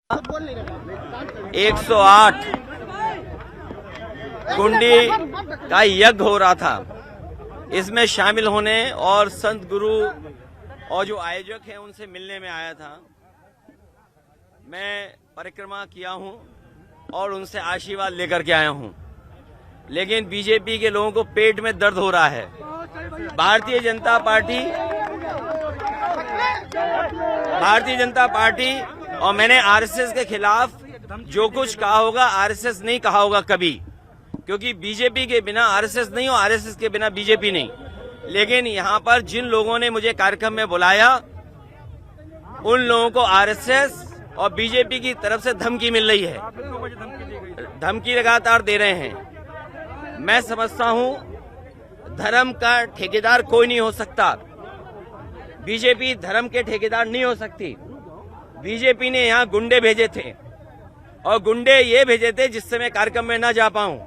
108 कुंडी का यज्ञ हो रहा था। इसमें शामिल होने और संत गुरु और जो आयोजक हैं उनसे मिलने में आया था। मैं परिक्रमा किया हूं और उनसे आशीर्वाद लेकर के आया हूं, लेकिन बीजेपी के लोगों को पेट में दर्द हो रहा है। भारतीय जनता पार्टी और मैंने आरएसएस के खिलाफ जो कुछ कहा होगा, आरएसएस नहीं कहा होगा कभी, क्योंकि बीजेपी के बिना आरएसएस नहीं और आरएसएस के बिना बीजेपी नहीं। लेकिन यहाँ पर जिन लोगों ने मुझे कार्यक्रम में बुलाया, उन लोगों को आरएसएस और बीजेपी की तरफ से धमकी मिल रही है, धमकी लगातार दे रहे हैं। मैं समझता हूँ धर्म का ठेकेदार कोई नहीं हो सकता, बीजेपी धर्म के ठेकेदार नहीं हो सकती। बीजेपी ने यहाँ गुंडे भेजे थे और गुंडे ये भेजे थे जिससे मैं कार्यक्रम में ना जा पाऊं,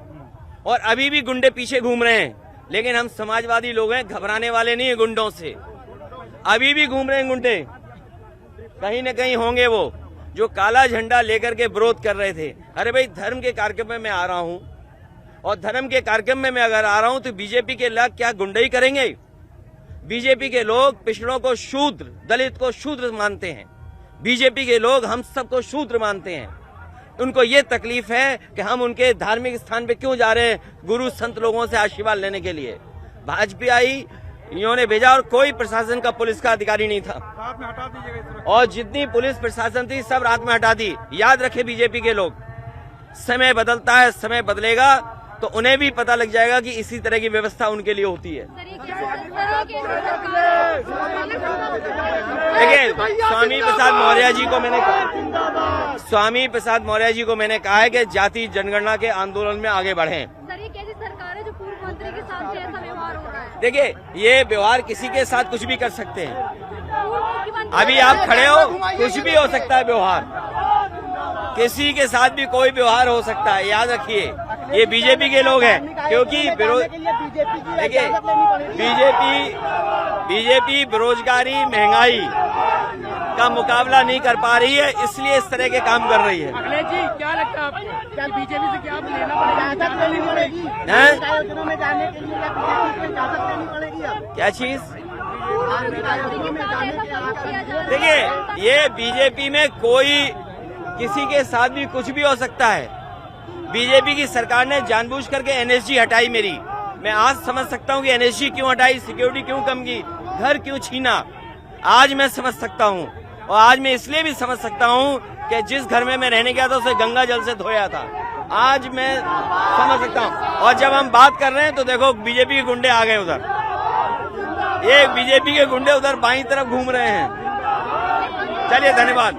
और अभी भी गुंडे पीछे घूम रहे हैं। लेकिन हम समाजवादी लोग हैं, घबराने वाले नहीं है गुंडों से। अभी भी घूम रहे हैं गुंडे, कहीं न कहीं होंगे वो जो काला झंडा लेकर के विरोध कर रहे थे। अरे भाई, धर्म के कार्यक्रम में मैं आ रहा हूं, और धर्म के कार्यक्रम में मैं अगर आ रहा हूं तो बीजेपी के लोग क्या गुंडई करेंगे? बीजेपी के लोग पिछड़ों को शूद्र, दलित को शूद्र मानते हैं। बीजेपी के लोग हम सबको शूद्र मानते हैं। उनको ये तकलीफ है कि हम उनके धार्मिक स्थान पे क्यों जा रहे हैं गुरु संत लोगों से आशीर्वाद लेने के लिए। भाजपा आई, इन्होंने भेजा, और कोई प्रशासन का पुलिस का अधिकारी नहीं था, रात में हटा दीजिएगा। और जितनी पुलिस प्रशासन थी सब रात में हटा दी। याद रखे बीजेपी के लोग, समय बदलता है, समय बदलेगा तो उन्हें भी पता लग जाएगा कि इसी तरह की व्यवस्था उनके लिए होती है। देखिए, स्वामी प्रसाद मौर्य जी को मैंने कहा है कि जाति जनगणना के आंदोलन में आगे बढ़ें। सरकार है जो पूर्व मंत्री के साथ ऐसा व्यवहार हो रहा है। देखिए, ये व्यवहार किसी के साथ कुछ भी कर सकते हैं। अभी आप खड़े हो, कुछ भी हो सकता है व्यवहार, किसी के साथ भी कोई व्यवहार हो सकता है। याद रखिए, ये बीजेपी के लोग हैं, क्योंकि देखिए बीजेपी बेरोजगारी, महंगाई का मुकाबला नहीं कर पा रही है, इसलिए इस तरह के काम कर रही है। अखिलेश जी, क्या लगता है आपको, क्या बीजेपी से क्या लेना पड़ेगा? क्या चीज? देखिए, ये बीजेपी में कोई किसी के साथ भी कुछ भी हो सकता है। बीजेपी की सरकार ने जानबूझ करके एनएसजी हटाई मेरी। मैं आज समझ सकता हूँ कि एनएसजी क्यों हटाई, सिक्योरिटी क्यों कम की, घर क्यों छीना। आज मैं समझ सकता हूँ, और आज मैं इसलिए भी समझ सकता हूँ कि जिस घर में मैं रहने गया था उसे गंगा जल से धोया था। आज मैं समझ सकता हूँ। और जब हम बात कर रहे हैं तो देखो, बीजेपी के गुंडे आ गए उधर, ये बीजेपी के गुंडे उधर बाईं तरफ घूम रहे हैं। चलिए, धन्यवाद।